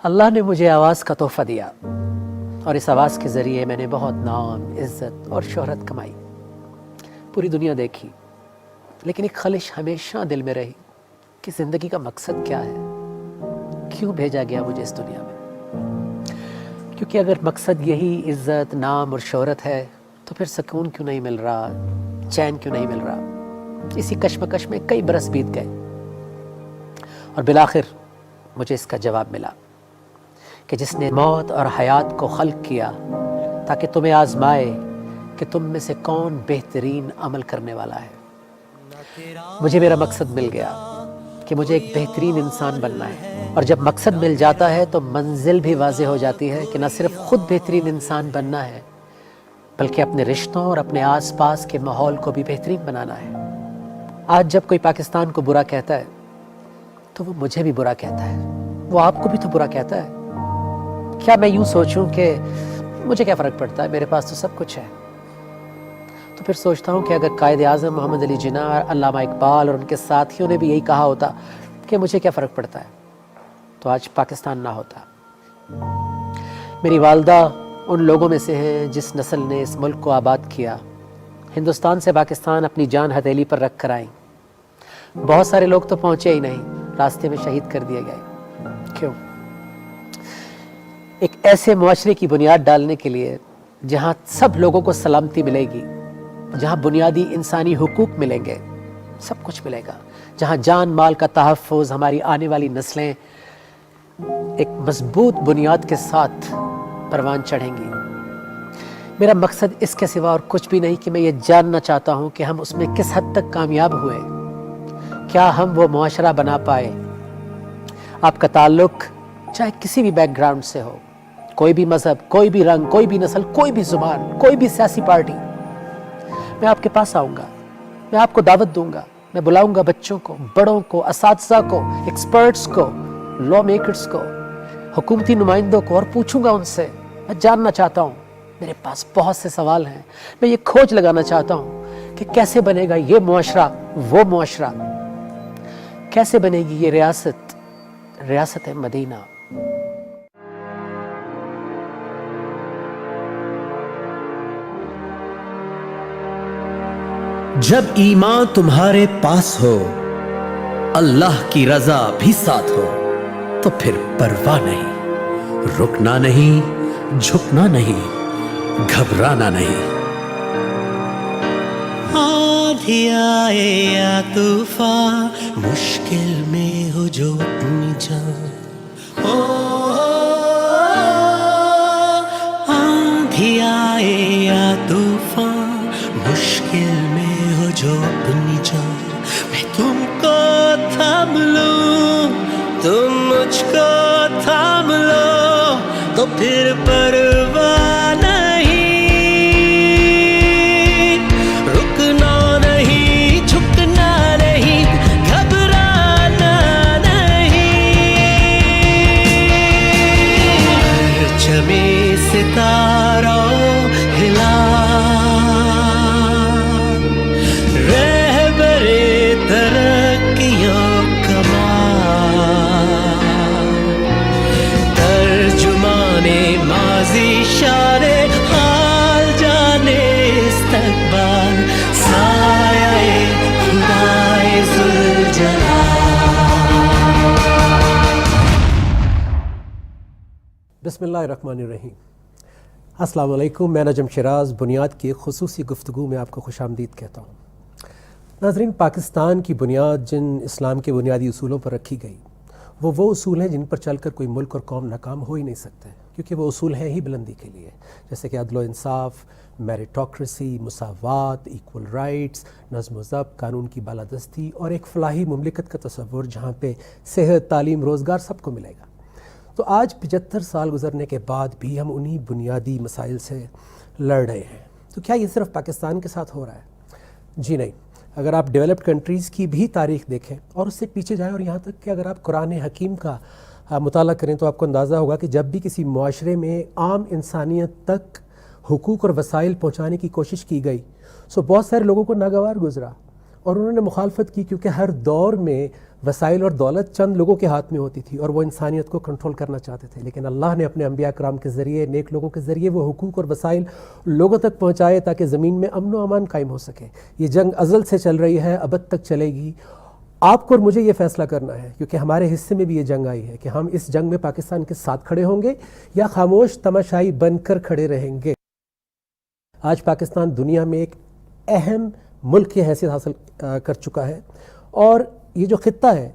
اللہ نے مجھے آواز کا تحفہ دیا اور اس آواز کے ذریعے میں نے بہت نام، عزت اور شہرت کمائی، پوری دنیا دیکھی، لیکن ایک خلش ہمیشہ دل میں رہی کہ زندگی کا مقصد کیا ہے، کیوں بھیجا گیا مجھے اس دنیا میں؟ کیونکہ اگر مقصد یہی عزت، نام اور شہرت ہے تو پھر سکون کیوں نہیں مل رہا، چین کیوں نہیں مل رہا؟ اسی کشمکش میں کئی برس بیت گئے اور بالآخر مجھے اس کا جواب ملا کہ جس نے موت اور حیات کو خلق کیا تاکہ تمہیں آزمائے کہ تم میں سے کون بہترین عمل کرنے والا ہے۔ مجھے میرا مقصد مل گیا کہ مجھے ایک بہترین انسان بننا ہے، اور جب مقصد مل جاتا ہے تو منزل بھی واضح ہو جاتی ہے کہ نہ صرف خود بہترین انسان بننا ہے بلکہ اپنے رشتوں اور اپنے آس پاس کے ماحول کو بھی بہترین بنانا ہے۔ آج جب کوئی پاکستان کو برا کہتا ہے تو وہ مجھے بھی برا کہتا ہے، وہ آپ کو بھی تو برا کہتا ہے۔ کیا میں یوں سوچوں کہ مجھے کیا فرق پڑتا ہے، میرے پاس تو سب کچھ ہے؟ تو پھر سوچتا ہوں کہ اگر قائد اعظم محمد علی جناح، علامہ اقبال اور ان کے ساتھیوں نے بھی یہی کہا ہوتا کہ مجھے کیا فرق پڑتا ہے، تو آج پاکستان نہ ہوتا۔ میری والدہ ان لوگوں میں سے ہیں جس نسل نے اس ملک کو آباد کیا۔ ہندوستان سے پاکستان اپنی جان ہتھیلی پر رکھ کر آئیں۔ بہت سارے لوگ تو پہنچے ہی نہیں، راستے میں شہید کر دیے گئے۔ کیوں؟ ایک ایسے معاشرے کی بنیاد ڈالنے کے لیے جہاں سب لوگوں کو سلامتی ملے گی، جہاں بنیادی انسانی حقوق ملیں گے، سب کچھ ملے گا، جہاں جان مال کا تحفظ، ہماری آنے والی نسلیں ایک مضبوط بنیاد کے ساتھ پروان چڑھیں گی۔ میرا مقصد اس کے سوا اور کچھ بھی نہیں کہ میں یہ جاننا چاہتا ہوں کہ ہم اس میں کس حد تک کامیاب ہوئے، کیا ہم وہ معاشرہ بنا پائے۔ آپ کا تعلق چاہے کسی بھی بیک گراؤنڈ سے ہو، کوئی بھی مذہب، کوئی بھی رنگ، کوئی بھی نسل، کوئی بھی زبان، کوئی بھی سیاسی پارٹی، میں آپ کے پاس آؤں گا، میں آپ کو دعوت دوں گا، میں بلاؤں گا بچوں کو، بڑوں کو، اساتذہ کو، ایکسپرٹس کو، لا میکرز کو، حکومتی نمائندوں کو، اور پوچھوں گا ان سے۔ میں جاننا چاہتا ہوں، میرے پاس بہت سے سوال ہیں، میں یہ کھوج لگانا چاہتا ہوں کہ کیسے بنے گا یہ معاشرہ وہ معاشرہ، کیسے بنے گی یہ ریاست مدینہ۔ جب ایمان تمہارے پاس ہو، اللہ کی رضا بھی ساتھ ہو، تو پھر پرواہ نہیں، رکنا نہیں، جھکنا نہیں، گھبرانا نہیں۔ آندھی آئے یا طوفان، مشکل میں ہو جو اپنی جان، آندھی آئے یا طوفان، مشکل میں ہو جو اپنی جان، میں تم کو تھام لوں، تم مجھ کو تھام لو، تو پھر پرواہ نہیں، رکنا نہیں، جھکنا نہیں، گھبرانا نہیں۔ پرچمِ ستاروں ہلا، شان حال جانے استقبال، سایہ خدائے ذوالجلال۔ بسم اللہ الرحمن الرحیم۔ السلام علیکم، میں نجم شیراز بنیاد کی خصوصی گفتگو میں آپ کو خوش آمدید کہتا ہوں۔ ناظرین، پاکستان کی بنیاد جن اسلام کے بنیادی اصولوں پر رکھی گئی وہ اصول ہیں جن پر چل کر کوئی ملک اور قوم ناکام ہو ہی نہیں سکتے، کیونکہ وہ اصول ہیں ہی بلندی کے لیے، جیسے کہ عدل و انصاف، میریٹوکریسی، مساوات، ایکول رائٹس، نظم و ضبط، قانون کی بالادستی اور ایک فلاحی مملکت کا تصور جہاں پہ صحت، تعلیم، روزگار سب کو ملے گا۔ تو آج 75 سال گزرنے کے بعد بھی ہم انہی بنیادی مسائل سے لڑ رہے ہیں۔ تو کیا یہ صرف پاکستان کے ساتھ ہو رہا ہے؟ جی نہیں، اگر آپ ڈیولپڈ کنٹریز کی بھی تاریخ دیکھیں اور اس سے پیچھے جائیں، اور یہاں تک کہ اگر آپ قرآن حکیم کا مطالعہ کریں تو آپ کو اندازہ ہوگا کہ جب بھی کسی معاشرے میں عام انسانیت تک حقوق اور وسائل پہنچانے کی کوشش کی گئی، بہت سارے لوگوں کو ناگوار گزرا، اور انہوں نے مخالفت کی کیونکہ ہر دور میں وسائل اور دولت چند لوگوں کے ہاتھ میں ہوتی تھی اور وہ انسانیت کو کنٹرول کرنا چاہتے تھے، لیکن اللہ نے اپنے انبیاء کرام کے ذریعے، نیک لوگوں کے ذریعے وہ حقوق اور وسائل لوگوں تک پہنچائے تاکہ زمین میں امن و امان قائم ہو سکے۔ یہ جنگ ازل سے چل رہی ہے، ابد تک چلے گی۔ آپ کو اور مجھے یہ فیصلہ کرنا ہے، کیونکہ ہمارے حصے میں بھی یہ جنگ آئی ہے، کہ ہم اس جنگ میں پاکستان کے ساتھ کھڑے ہوں گے یا خاموش تماشائی بن کر کھڑے رہیں گے۔ آج پاکستان دنیا میں ایک اہم ملک کی حیثیت حاصل کر چکا ہے، اور یہ جو خطہ ہے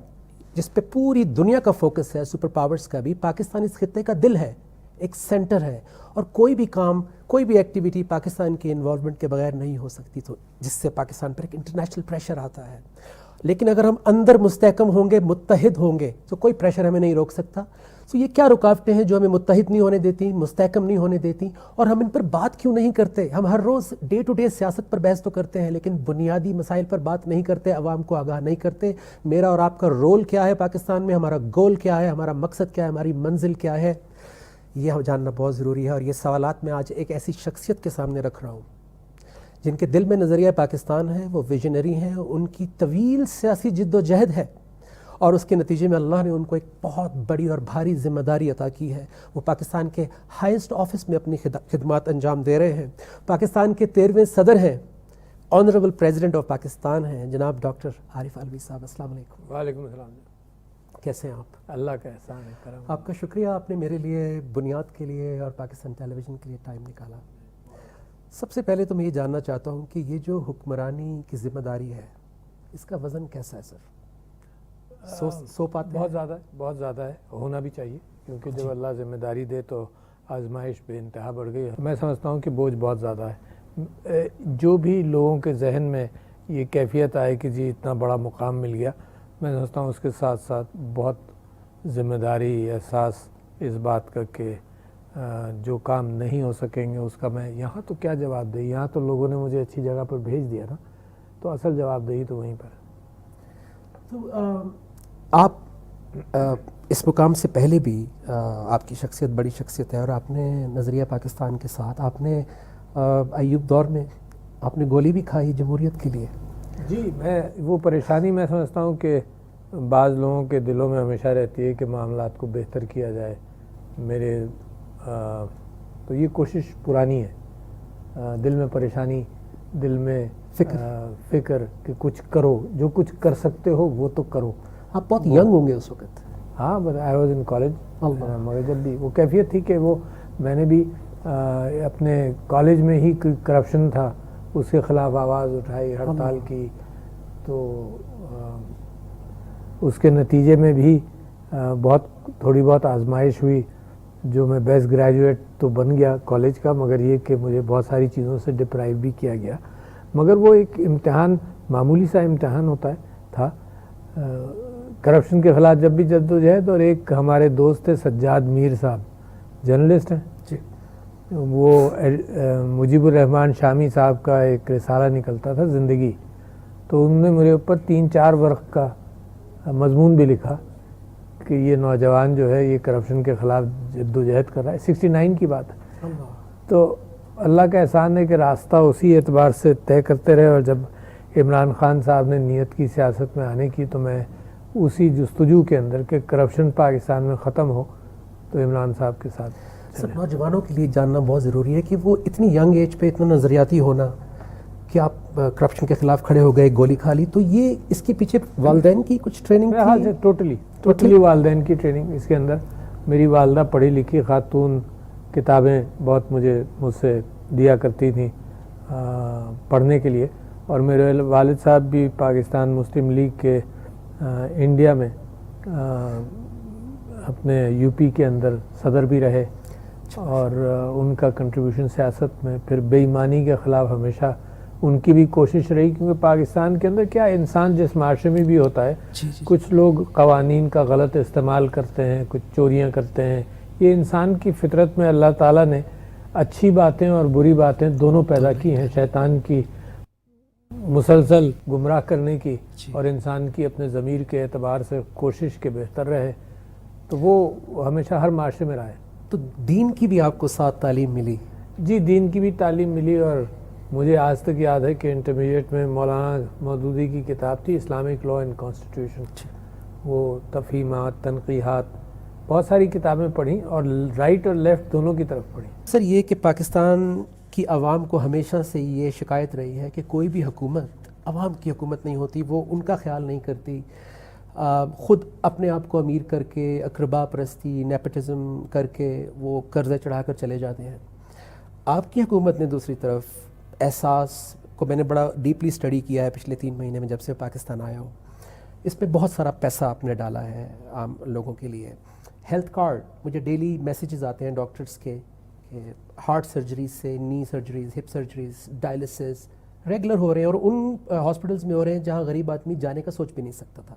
جس پہ پوری دنیا کا فوکس ہے، سپر پاورز کا بھی، پاکستان اس خطے کا دل ہے، ایک سینٹر ہے، اور کوئی بھی کام، کوئی بھی ایکٹیویٹی پاکستان کی انوالومنٹ کے بغیر نہیں ہو سکتی، تو جس سے پاکستان پر ایک انٹرنیشنل پریشر آتا ہے۔ لیکن اگر ہم اندر مستحکم ہوں گے، متحد ہوں گے، تو کوئی پریشر ہمیں نہیں روک سکتا۔ تو یہ کیا رکاوٹیں ہیں جو ہمیں متحد نہیں ہونے دیتی، مستحکم نہیں ہونے دیتی، اور ہم ان پر بات کیوں نہیں کرتے؟ ہم ہر روز ڈے ٹو ڈے سیاست پر بحث تو کرتے ہیں، لیکن بنیادی مسائل پر بات نہیں کرتے، عوام کو آگاہ نہیں کرتے۔ میرا اور آپ کا رول کیا ہے پاکستان میں، ہمارا گول کیا ہے، ہمارا مقصد کیا ہے، ہماری منزل کیا ہے، یہ جاننا بہت ضروری ہے۔ اور یہ سوالات میں آج ایک ایسی شخصیت کے سامنے رکھ رہا ہوں جن کے دل میں نظریہ پاکستان ہے، وہ ویژنری ہیں، ان کی طویل سیاسی جد و جہد ہے، اور اس کے نتیجے میں اللہ نے ان کو ایک بہت بڑی اور بھاری ذمہ داری عطا کی ہے۔ وہ پاکستان کے ہائیسٹ آفس میں اپنی خدمات انجام دے رہے ہیں۔ پاکستان کے 13ویں صدر ہیں، آنریبل پریزیڈنٹ آف پاکستان ہیں، جناب ڈاکٹر عارف علوی صاحب۔ السلام علیکم۔ وعلیکم السلام۔ کیسے ہیں آپ؟ اللہ کا احسان ہے، کرم۔ آپ کا شکریہ، آپ نے میرے لیے، بنیاد کے لیے اور پاکستان ٹیلی ویژن کے لیے ٹائم نکالا۔ سب سے پہلے تو میں یہ جاننا چاہتا ہوں کہ یہ جو حکمرانی کی ذمہ داری ہے، اس کا وزن کیسا ہے سر؟ سو پاتے ہیں؟ بہت زیادہ ہے، بہت زیادہ ہے، ہونا بھی چاہیے، کیونکہ جب اللہ ذمہ داری دے تو آزمائش بے انتہا بڑھ گئی ہے۔ میں سمجھتا ہوں کہ بوجھ بہت زیادہ ہے۔ جو بھی لوگوں کے ذہن میں یہ کیفیت آئے کہ جی اتنا بڑا مقام مل گیا، میں سمجھتا ہوں اس کے ساتھ ساتھ بہت ذمہ داری، احساس اس بات کا کہ جو کام نہیں ہو سکیں گے اس کا میں یہاں تو کیا جواب دہی، یہاں تو لوگوں نے مجھے اچھی جگہ پر بھیج دیا نا، تو اصل جواب دہی تو وہیں پر ہے۔ تو آپ اس مقام سے پہلے بھی آپ کی شخصیت بڑی شخصیت ہے، اور آپ نے نظریہ پاکستان کے ساتھ، آپ نے ایوب دور میں آپ نے گولی بھی کھائی جمہوریت کے لیے۔ جی، میں وہ پریشانی میں سمجھتا ہوں کہ بعض لوگوں کے دلوں میں ہمیشہ رہتی ہے کہ معاملات کو بہتر کیا جائے۔ میرے تو یہ کوشش پرانی ہے، دل میں پریشانی، دل میں فکر کہ کچھ کرو، جو کچھ کر سکتے ہو وہ تو کرو۔ آپ بہت ینگ ہوں گے اس وقت۔ ہاں، آئی واز ان کالج، مگر جب بھی وہ کیفیت تھی کہ وہ میں نے بھی اپنے کالج میں ہی کرپشن تھا، اس کے خلاف آواز اٹھائی، ہڑتال کی، تو اس کے نتیجے میں بھی تھوڑی بہت آزمائش ہوئی، جو میں بیسٹ گریجویٹ تو بن گیا کالج کا، مگر یہ کہ مجھے بہت ساری چیزوں سے ڈپرائیو بھی کیا گیا۔ مگر وہ ایک امتحان، معمولی سا امتحان تھا کرپشن کے خلاف جب بھی جدوجہد۔ اور ایک ہمارے دوست تھے سجاد میر صاحب، جرنلسٹ ہیں، وہ مجیب الرحمن شامی صاحب کا ایک رسالہ نکلتا تھا زندگی، تو انہوں نے میرے اوپر 3-4 ورق کا مضمون بھی لکھا کہ یہ نوجوان جو ہے یہ کرپشن کے خلاف جدوجہد کر رہا ہے۔ 69 کی بات ہے۔ تو اللہ کا احسان ہے کہ راستہ اسی اعتبار سے طے کرتے رہے، اور جب عمران خان صاحب نے نیت کی سیاست میں آنے کی، تو میں اسی جستجو کے اندر کہ کرپشن پاکستان میں ختم ہو، تو عمران صاحب کے ساتھ سر نوجوانوں کے لیے جاننا بہت ضروری ہے کہ وہ اتنی ینگ ایج پہ اتنا نظریاتی ہونا کہ آپ کرپشن کے خلاف کھڑے ہو گئے، گولی کھا لی، تو یہ اس کے پیچھے والدین کی کچھ ٹریننگ تھی؟ ٹوٹلی والدین کی ٹریننگ اس کے اندر۔ میری والدہ پڑھی لکھی خاتون، کتابیں بہت مجھ سے دیا کرتی تھیں پڑھنے کے لیے، اور میرے والد صاحب بھی پاکستان مسلم لیگ کے انڈیا میں اپنے یو پی کے اندر صدر بھی رہے، اور ان کا کنٹریبیوشن سیاست میں پھر بے ایمانی کے خلاف ہمیشہ ان کی بھی کوشش رہی، کیونکہ پاکستان کے اندر کیا انسان جس معاشرے میں بھی ہوتا ہے، کچھ لوگ قوانین کا غلط استعمال کرتے ہیں، کچھ چوریاں کرتے ہیں، یہ انسان کی فطرت میں اللہ تعالیٰ نے اچھی باتیں اور بری باتیں دونوں پیدا کی ہیں، شیطان کی مسلسل گمراہ کرنے کی، اور انسان کی اپنے ضمیر کے اعتبار سے کوشش کے بہتر رہے، تو وہ ہمیشہ ہر معاشرے میں رہا ہے۔ تو دین کی بھی آپ کو ساتھ تعلیم ملی؟ جی، دین کی بھی تعلیم ملی، اور مجھے آج تک یاد ہے کہ انٹرمیڈیٹ میں مولانا مودودی کی کتاب تھی اسلامک لا اینڈ کانسٹیٹیوشن، وہ تفہیمات، تنقیحات، بہت ساری کتابیں پڑھیں اور رائٹ اور لیفٹ دونوں کی طرف پڑھیں۔ سر یہ کہ پاکستان کی عوام کو ہمیشہ سے یہ شکایت رہی ہے کہ کوئی بھی حکومت عوام کی حکومت نہیں ہوتی، وہ ان کا خیال نہیں کرتی، خود اپنے آپ کو امیر کر کے اقربا پرستی، نیپٹزم کر کے وہ قرضے چڑھا کر چلے جاتے ہیں۔ آپ کی حکومت نے دوسری طرف احساس کو میں نے بڑا ڈیپلی اسٹڈی کیا ہے پچھلے 3 مہینے میں جب سے پاکستان آیا ہوں، اس میں بہت سارا پیسہ آپ نے ڈالا ہے عام لوگوں کے لیے۔ ہیلتھ کارڈ، مجھے ڈیلی میسیجز آتے ہیں ڈاکٹرز کے کہ ہارٹ سرجریز سے knee surgeries, hip surgeries, dialysis regular ہو رہے ہیں، اور ان ہاسپٹلز میں ہو رہے ہیں جہاں غریب آدمی جانے کا سوچ بھی نہیں سکتا تھا۔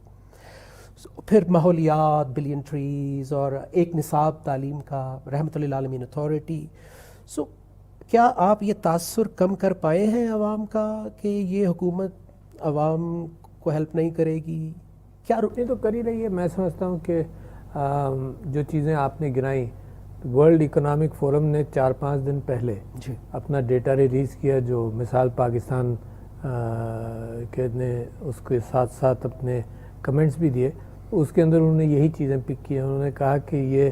پھر ماحولیات، بلین ٹریز، اور ایک نصاب تعلیم کا، رحمۃ للعالمین اتھارٹی۔ کیا آپ یہ تاثر کم کر پائے ہیں عوام کا کہ یہ حکومت عوام کو ہیلپ نہیں کرے گی؟ کیا یہ تو کر ہی رہی ہے۔ میں سمجھتا ہوں کہ جو چیزیں آپ نے گنائیں، ورلڈ اکنامک فورم نے 4-5 دن پہلے اپنا ڈیٹا ریلیز کیا، جو مثال پاکستان کے نے اس کے ساتھ ساتھ اپنے کمنٹس بھی دیے، اس کے اندر انہوں نے یہی چیزیں پک کی ہیں۔ انہوں نے کہا کہ یہ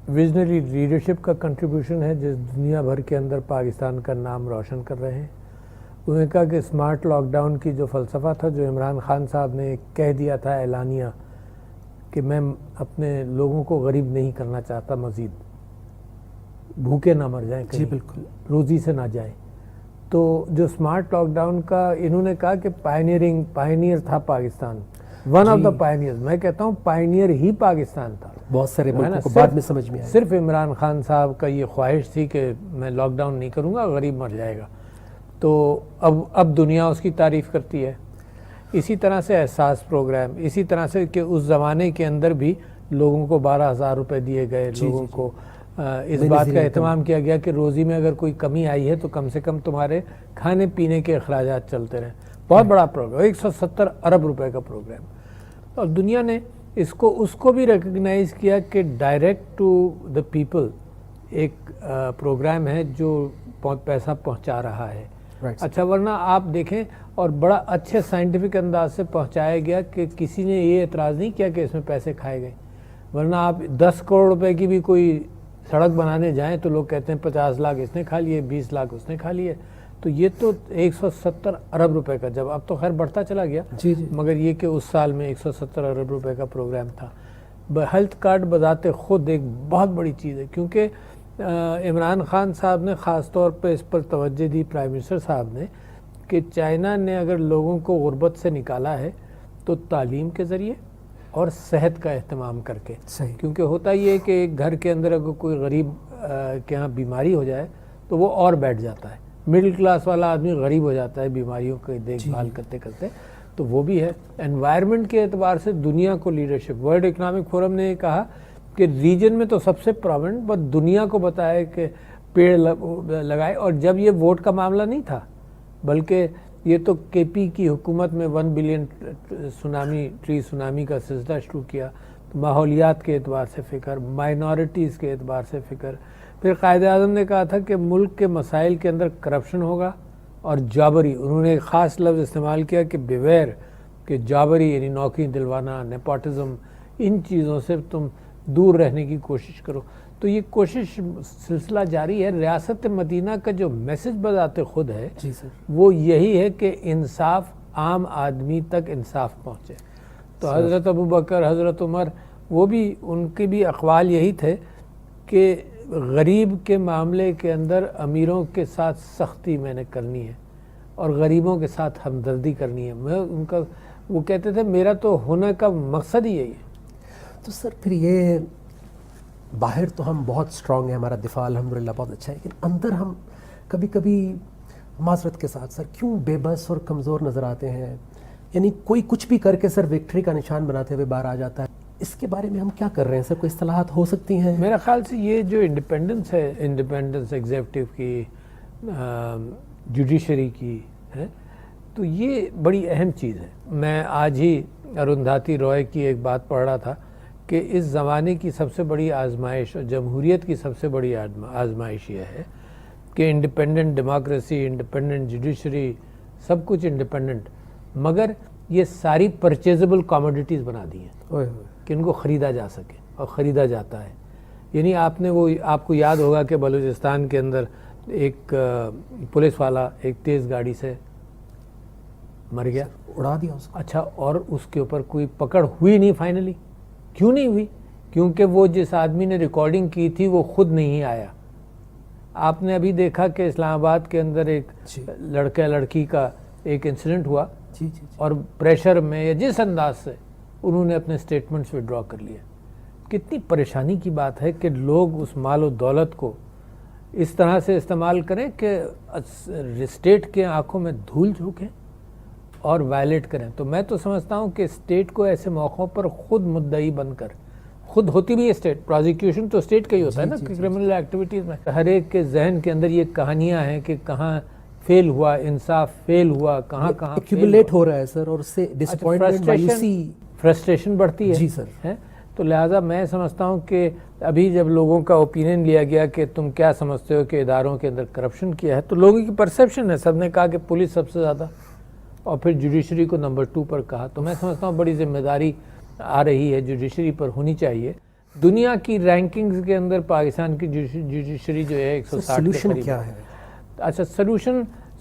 ویژنری لیڈرشپ کا کنٹریبیوشن ہے جس دنیا بھر کے اندر پاکستان کا نام روشن کر رہے ہیں۔ انہوں نے کہا کہ اسمارٹ لاک ڈاؤن کی جو فلسفہ تھا، جو عمران خان صاحب نے کہہ دیا تھا اعلانیہ کہ میں اپنے لوگوں کو غریب نہیں کرنا چاہتا، مزید بھوکے نہ مر جائیں، جی بالکل، روزی سے نہ جائیں، تو جو اسمارٹ لاک ڈاؤن کا انہوں نے کہا کہ پائنیئر تھا Pakistan, one of the pioneers. میں کہتا ہوں پائنیئر ہی پاکستان تھا، بہت سارے ملکوں کو بعد میں سمجھ میں آیا۔ صرف عمران خان صاحب کا یہ خواہش تھی کہ میں لاک ڈاؤن نہیں کروں گا، غریب مر جائے گا، تو اب دنیا اس کی تعریف کرتی ہے۔ اسی طرح سے احساس پروگرام، اسی طرح سے کہ اس زمانے کے اندر بھی لوگوں کو 12,000 روپے دیے گئے، لوگوں کو اس بات کا اہتمام کیا گیا کہ روزی میں اگر کوئی کمی آئی ہے تو کم سے کم تمہارے کھانے پینے کے اخراجات چلتے رہیں۔ بہت بڑا پروگرام، 170 ارب روپے کا پروگرام، اور دنیا نے اس کو بھی ریکگنائز کیا کہ ڈائریکٹ ٹو دا پیپل ایک پروگرام ہے جو پیسہ پہنچا رہا ہے۔ اچھا، ورنہ آپ دیکھیں، اور بڑا اچھے سائنٹیفک انداز سے پہنچایا گیا کہ کسی نے یہ اعتراض نہیں کیا کہ اس میں پیسے کھائے گئے، ورنہ آپ 10 کروڑ روپے کی بھی کوئی سڑک بنانے جائیں تو لوگ کہتے ہیں 50 لاکھ اس نے کھا لیے، 20 لاکھ اس نے کھا لیے، تو یہ تو 170 ارب روپے کا، جب اب تو خیر بڑھتا چلا گیا، مگر یہ کہ اس سال میں 170 ارب روپے کا پروگرام تھا۔ ہیلتھ کارڈ بذات خود ایک بہت بڑی چیز ہے، کیونکہ عمران خان صاحب نے خاص طور پہ اس پر توجہ دی، پرائم منسٹر صاحب نے، کہ چائنا نے اگر لوگوں کو غربت سے نکالا ہے تو تعلیم کے ذریعے اور صحت کا اہتمام کر کے، کیونکہ ہوتا یہ ہے کہ ایک گھر کے اندر اگر کوئی غریب کے ہاں بیماری ہو جائے تو وہ اور بیٹھ جاتا ہے، مڈل کلاس والا آدمی غریب ہو جاتا ہے بیماریوں کی دیکھ بھال کرتے کرتے، تو وہ بھی ہے۔ انوائرمنٹ کے اعتبار سے دنیا کو لیڈرشپ، ورلڈ اکنامک فورم نے یہ کہا کہ ریجن میں تو سب سے پرومنٹ، بس دنیا کو بتایا کہ پیڑ لگائے، اور جب یہ ووٹ کا معاملہ نہیں تھا بلکہ یہ تو کے پی کی حکومت میں 1 بلین ٹری سونامی کا سلسلہ شروع کیا، تو ماحولیات کے اعتبار سے فکر، مائنورٹیز کے اعتبار سے فکر، پھر قائد اعظم نے کہا تھا کہ ملک کے مسائل کے اندر کرپشن ہوگا اور جابری، انہوں نے ایک خاص لفظ استعمال کیا کہ بیویر، کہ جابری یعنی نوکری دلوانا، نیپوٹزم، ان چیزوں سے تم دور رہنے کی کوشش کرو۔ تو یہ کوشش سلسلہ جاری ہے۔ ریاست مدینہ کا جو میسج بذات خود ہے وہ یہی ہے کہ انصاف، عام آدمی تک انصاف پہنچے۔ تو حضرت ابوبکر، حضرت عمر، وہ بھی ان کے بھی اقوال یہی تھے کہ غریب کے معاملے کے اندر امیروں کے ساتھ سختی میں نے کرنی ہے اور غریبوں کے ساتھ ہمدردی کرنی ہے۔ وہ کہتے تھے میرا تو ہونے کا مقصد ہی یہی ہے۔ تو سر پھر یہ باہر تو ہم بہت اسٹرانگ ہیں، ہمارا دفاع الحمدللہ بہت اچھا ہے، لیکن اندر ہم کبھی کبھی معذرت کے ساتھ سر کیوں بے بس اور کمزور نظر آتے ہیں؟ یعنی کوئی کچھ بھی کر کے سر وکٹری کا نشان بناتے ہوئے باہر آ جاتا ہے۔ اس کے بارے میں ہم کیا کر رہے ہیں سر؟ کوئی اصطلاحات ہو سکتی ہیں؟ میرا خیال سے یہ جو انڈیپینڈنس ہے، انڈیپینڈنس ایگزیکٹو کی، جوڈیشری کی ہے، تو یہ بڑی اہم چیز ہے۔ میں آج ہی اروندھتی رائے کی ایک بات پڑھ رہا تھا کہ اس زمانے کی سب سے بڑی آزمائش اور جمہوریت کی سب سے بڑی آزمائش یہ ہے کہ انڈیپینڈنٹ ڈیموکریسی, انڈیپینڈنٹ جوڈیشری, سب کچھ انڈیپینڈنٹ, مگر یہ ساری پرچیزبل کاموڈیٹیز بنا دی ہیں کہ ان کو خریدا جا سکے, اور خریدا جاتا ہے. یعنی آپ کو یاد ہوگا کہ بلوچستان کے اندر ایک پولیس والا ایک تیز گاڑی سے مر گیا, اڑا دیا اس کو. اچھا, اور اس کے اوپر کوئی پکڑ ہوئی نہیں فائنلی. کیوں نہیں ہوئی؟ کیونکہ وہ جس آدمی نے ریکارڈنگ کی تھی وہ خود نہیں آیا. آپ نے ابھی دیکھا کہ اسلام آباد کے اندر ایک لڑکا لڑکی کا ایک انسیڈنٹ ہوا, اور پریشر میں یا جس انداز سے انہوں نے اپنے سٹیٹمنٹس وڈرا کر لیے. کتنی پریشانی کی بات ہے کہ لوگ اس مال و دولت کو اس طرح سے استعمال کریں کہ اسٹیٹ کے آنکھوں میں دھول جھونکیں اور وائلیٹ کریں. تو میں تو سمجھتا ہوں کہ اسٹیٹ کو ایسے موقعوں پر خود مدعی بن کر, خود ہوتی بھی ہے اسٹیٹ, پروزیکیوشن تو اسٹیٹ کا ہی ہوتا ہے نا کرمنل ایکٹیویٹیز میں. ہر ایک کے ذہن کے اندر یہ کہانیاں ہیں کہ کہاں فیل ہوا, انصاف فیل ہوا, کہاں ایکیومولیٹ ہو رہا ہے سر, اور اس سے ڈسپوائنٹمنٹ, مایوسی, فرسٹریشن بڑھتی ہے. جی سر. تو لہٰذا میں سمجھتا ہوں کہ ابھی جب لوگوں کا اوپینین لیا گیا کہ تم کیا سمجھتے ہو کہ اداروں کے اندر کرپشن کیا ہے, تو لوگوں کی پرسیپشن ہے, سب نے کہا کہ پولیس سب سے زیادہ, اور پھر جوڈیشری کو نمبر 2 پر کہا. تو میں سمجھتا ہوں بڑی ذمہ داری آ رہی ہے جوڈیشری پر, ہونی چاہیے. دنیا کی رینکنگز کے اندر پاکستان کی جوڈیشری جو ہے 160 سولوشن کیا ہے؟ اچھا,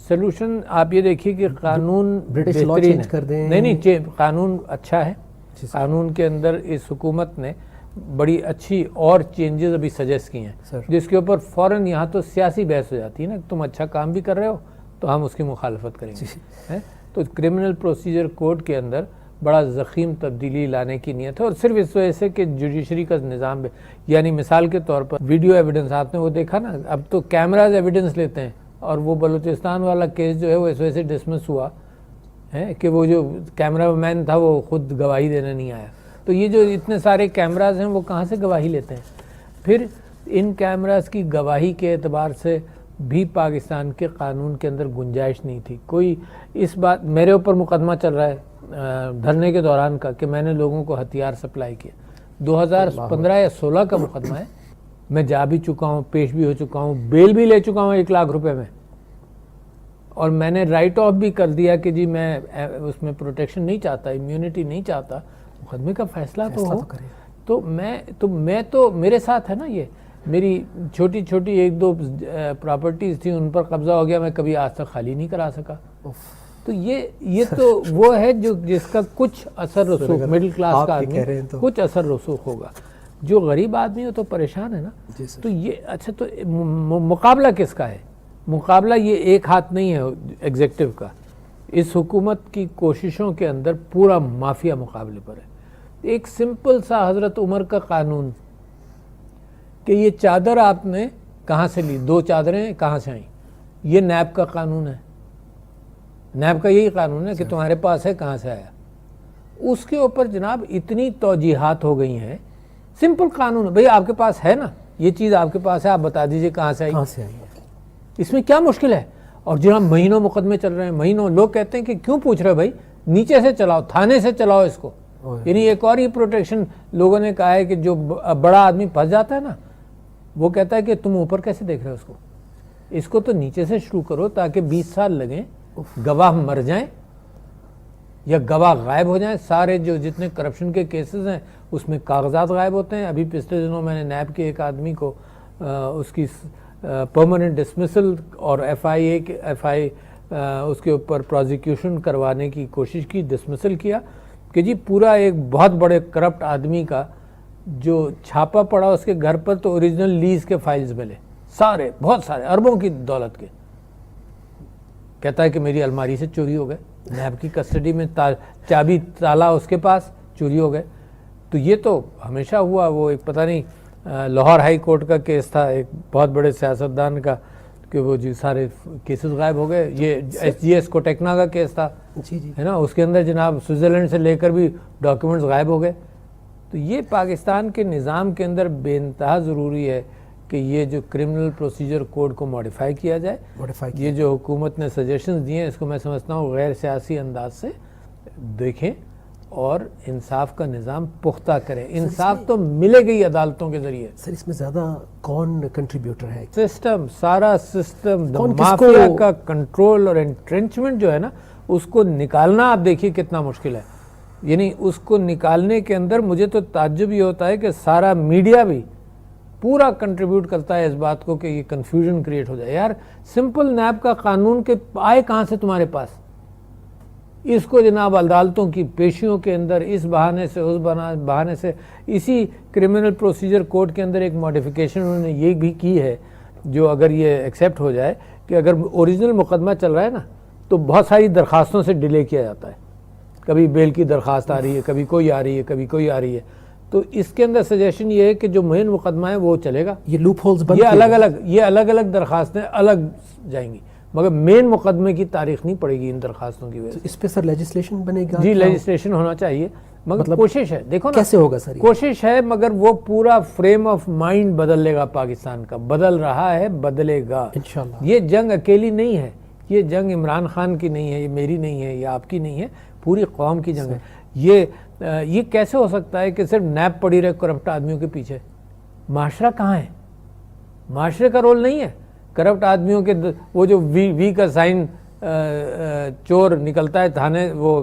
سلوشن آپ یہ دیکھیے کہ قانون برٹش لا چینج کر دیں. نہیں, قانون اچھا ہے. قانون کے اندر اس حکومت نے بڑی اچھی اور چینجز ابھی سجیسٹ کی ہیں, جس کے اوپر فوراً یہاں تو سیاسی بحث ہو جاتی ہے نا, تم اچھا کام بھی کر رہے ہو تو ہم اس کی مخالفت کریں گے. تو کرمنل پروسیجر کوڈ کے اندر بڑا ضخیم تبدیلی لانے کی نیت ہے, اور صرف اس وجہ سے کہ جوڈیشری کا نظام یعنی مثال کے طور پر ویڈیو ایویڈنس آپ نے وہ دیکھا نا, اب تو کیمراز ایویڈنس لیتے ہیں, اور وہ بلوچستان والا کیس جو ہے وہ اس وجہ سے ڈسمس ہوا ہے کہ وہ جو کیمرہ مین تھا وہ خود گواہی دینے نہیں آیا. تو یہ جو اتنے سارے کیمراز ہیں وہ کہاں سے گواہی لیتے ہیں؟ پھر ان کیمراز کی گواہی کے اعتبار سے بھی پاکستان کے قانون کے اندر گنجائش نہیں تھی. کوئی اس بات, میرے اوپر مقدمہ چل رہا ہے دھرنے کے دوران کا کہ میں نے لوگوں کو ہتھیار سپلائی کیا, 2015 یا 16 کا مقدمہ ہے. میں جا بھی چکا ہوں, پیش بھی ہو چکا ہوں, بیل بھی لے چکا ہوں 1 لاکھ روپے میں, اور میں نے رائٹ آف بھی کر دیا کہ جی میں اس میں پروٹیکشن نہیں چاہتا, امیونٹی نہیں چاہتا. مقدمے کا فیصلہ تو ہو. تو میں تو میرے ساتھ ہے نا, یہ میری چھوٹی چھوٹی 1-2 پراپرٹیز تھیں, ان پر قبضہ ہو گیا, میں کبھی آج تک خالی نہیں کرا سکا. تو یہ تو وہ ہے جو جس کا کچھ اثر رسوخ مڈل کلاس کا آدمی کچھ اثر رسوخ ہوگا. جو غریب آدمی ہو تو پریشان ہے نا. تو یہ اچھا, تو مقابلہ کس کا ہے؟ مقابلہ یہ ایک ہاتھ نہیں ہے ایگزیکٹو کا. اس حکومت کی کوششوں کے اندر پورا مافیا مقابلے پر ہے. ایک سمپل سا حضرت عمر کا قانون کہ یہ چادر آپ نے کہاں سے لی, 2 چادریں کہاں سے آئیں, یہ نیب کا قانون ہے. نیب کا یہی قانون ہے کہ تمہارے پاس ہے, کہاں سے آیا. اس کے اوپر جناب اتنی توجیحات ہو گئی ہیں. سمپل قانون ہے, بھئی آپ کے پاس ہے نا, یہ چیز آپ کے پاس ہے, آپ بتا دیجئے کہاں سے آئی. اس میں کیا مشکل ہے؟ اور جناب مہینوں مقدمے چل رہے ہیں, مہینوں. لوگ کہتے ہیں کہ کیوں پوچھ رہے بھائی, نیچے سے چلاؤ, تھانے سے چلاؤ اس کو. یعنی ایک اور ہی پروٹیکشن لوگوں نے کہا ہے کہ جو بڑا آدمی پھنس جاتا ہے نا, وہ کہتا ہے کہ تم اوپر کیسے دیکھ رہے ہو اس کو تو نیچے سے شروع کرو تاکہ 20 سال لگیں, گواہ مر جائیں یا گواہ غائب ہو جائیں. سارے جو جتنے کرپشن کے کیسز ہیں اس میں کاغذات غائب ہوتے ہیں. ابھی پچھلے دنوں میں نے نیب کے ایک آدمی کو اس کی پرماننٹ ڈسمسل اور ایف آئی اس کے اوپر پروزیکیوشن کروانے کی کوشش کی, ڈسمسل کیا کہ جی پورا ایک بہت بڑے کرپٹ آدمی کا جو چھاپا پڑا اس کے گھر پر, تو اوریجنل لیز کے فائلز ملے سارے, بہت سارے, اربوں کی دولت کے. کہتا ہے کہ میری الماری سے چوری ہو گئے, نیب کی کسٹڈی میں چابی تالا اس کے پاس, چوری ہو گئے. تو یہ تو ہمیشہ ہوا. وہ ایک پتہ نہیں لاہور ہائی کورٹ کا کیس تھا ایک بہت بڑے سیاستدان کا کہ وہ جی سارے کیسز غائب ہو گئے. یہ ایس جی ایس کوٹیکنا کا کیس تھا ہے نا, اس کے اندر جناب سوئٹزرلینڈ سے لے کر بھی ڈاکیومنٹس غائب ہو گئے. تو یہ پاکستان کے نظام کے اندر بے انتہا ضروری ہے کہ یہ جو کرمنل پروسیجر کوڈ کو ماڈیفائی کیا جائے. یہ جو حکومت نے سجیشنز دیے ہیں اس کو میں سمجھتا ہوں غیر سیاسی انداز سے دیکھیں اور انصاف کا نظام پختہ کرے. انصاف تو ملے گی عدالتوں کے ذریعے. سر اس میں زیادہ کون کنٹریبیوٹر ہے؟ سسٹم، سارا سسٹم، مافیا کا کنٹرول اور انٹرنچمنٹ جو ہے نا اس کو نکالنا آپ دیکھیے کتنا مشکل ہے. یعنی اس کو نکالنے کے اندر مجھے تو تعجب یہ ہوتا ہے کہ سارا میڈیا بھی پورا کنٹریبیوٹ کرتا ہے اس بات کو کہ یہ کنفیوژن کریٹ ہو جائے. یار سمپل نیب کا قانون کے آئے کہاں سے تمہارے پاس؟ اس کو جناب عدالتوں کی پیشیوں کے اندر اس بہانے سے اس بہانے سے، اسی کرمنل پروسیجر کوڈ کے اندر ایک ماڈیفیکیشن انہوں نے یہ بھی کی ہے جو اگر یہ ایکسیپٹ ہو جائے کہ اگر اوریجنل مقدمہ چل رہا ہے نا تو بہت ساری درخواستوں سے ڈیلے کیا جاتا ہے. کبھی بیل کی درخواست آ رہی ہے، کبھی کوئی آ رہی ہے، کبھی کوئی آ رہی ہے. تو اس کے اندر سجیشن یہ ہے کہ جو مین مقدمہ ہے وہ چلے گا. یہ لوپ ہولز بند یہ الگ الگ درخواستیں الگ جائیں گی مگر مین مقدمے کی تاریخ نہیں پڑے گی ان درخواستوں کی وجہ سے. اس پہ سر لیجسلیشن بنے گا؟ جی لیجسلیشن ہونا چاہیے مگر کوشش ہے. دیکھو نا کیسے ہوگا سر؟ کوشش ہے مگر وہ پورا فریم آف مائنڈ بدل لے گا پاکستان کا. بدل رہا ہے، بدلے گا انشاءاللہ. یہ جنگ اکیلی نہیں ہے، یہ جنگ عمران خان کی نہیں ہے، یہ میری نہیں ہے، یہ آپ کی نہیں ہے، پوری قوم کی جنگ ہے. یہ کیسے ہو سکتا ہے کہ صرف نیب پڑی رہے کرپٹ آدمیوں کے پیچھے؟ معاشرہ کہاں ہے؟ معاشرے کا رول نہیں ہے. کرپٹ آدمیوں کے وہ جو وی کا سائن چور نکلتا ہے تھانے وہ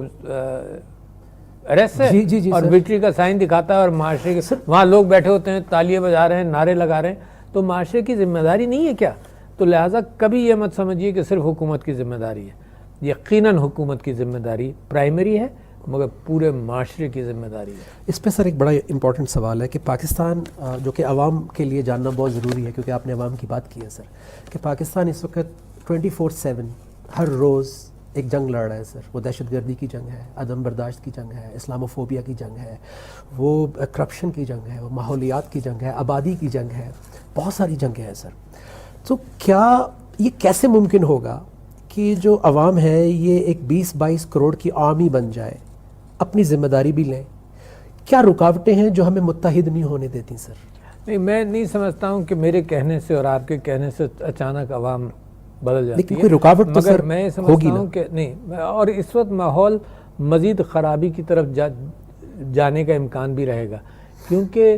اریسٹ سے اور وکٹری کا سائن دکھاتا ہے اور معاشرے کے وہاں لوگ بیٹھے ہوتے ہیں تالیاں بجا رہے ہیں، نعرے لگا رہے ہیں. تو معاشرے کی ذمہ داری نہیں ہے کیا؟ تو لہٰذا کبھی یہ مت سمجھیے کہ صرف حکومت کی ذمہ داری ہے. یقیناً حکومت کی ذمہ داری پرائمری ہے مگر پورے معاشرے کی ذمہ داری ہے. اس پہ سر ایک بڑا امپورٹنٹ سوال ہے کہ پاکستان جو کہ عوام کے لیے جاننا بہت ضروری ہے کیونکہ آپ نے عوام کی بات کی ہے سر، کہ پاکستان اس وقت 24/7 ہر روز ایک جنگ لڑ رہا ہے سر. وہ دہشت گردی کی جنگ ہے، عدم برداشت کی جنگ ہے، اسلاموفوبیا کی جنگ ہے، وہ کرپشن کی جنگ ہے، وہ ماحولیات کی جنگ ہے، آبادی کی جنگ ہے، بہت ساری جنگیں ہیں سر. تو کیا یہ کیسے ممکن ہوگا کہ جو عوام ہے یہ ایک 20-22 کروڑ کی عوامی بن جائے، اپنی ذمہ داری بھی لیں؟ کیا رکاوٹیں ہیں جو ہمیں متحد نہیں ہونے دیتی سر؟ نہیں، میں نہیں سمجھتا ہوں کہ میرے کہنے سے اور آپ کے کہنے سے اچانک عوام بدل جاتی ہے. لیکن کوئی رکاوٹ تو سر میں سمجھتا ہوں کہ نہیں. اور اس وقت ماحول مزید خرابی کی طرف جانے کا امکان بھی رہے گا کیونکہ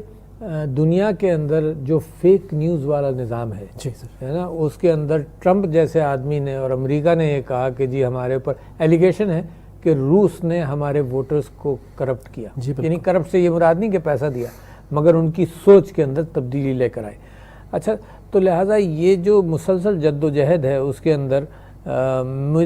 دنیا کے اندر جو فیک نیوز والا نظام ہے جی سر ہے نا، اس کے اندر ٹرمپ جیسے آدمی نے اور امریکہ نے یہ کہا کہ جی ہمارے اوپر ایلیگیشن ہے کہ روس نے ہمارے ووٹرز کو کرپٹ کیا. یعنی کرپٹ سے یہ مراد نہیں کہ پیسہ دیا مگر ان کی سوچ کے اندر تبدیلی لے کر آئے. اچھا تو لہٰذا یہ جو مسلسل جد و جہد ہے اس کے اندر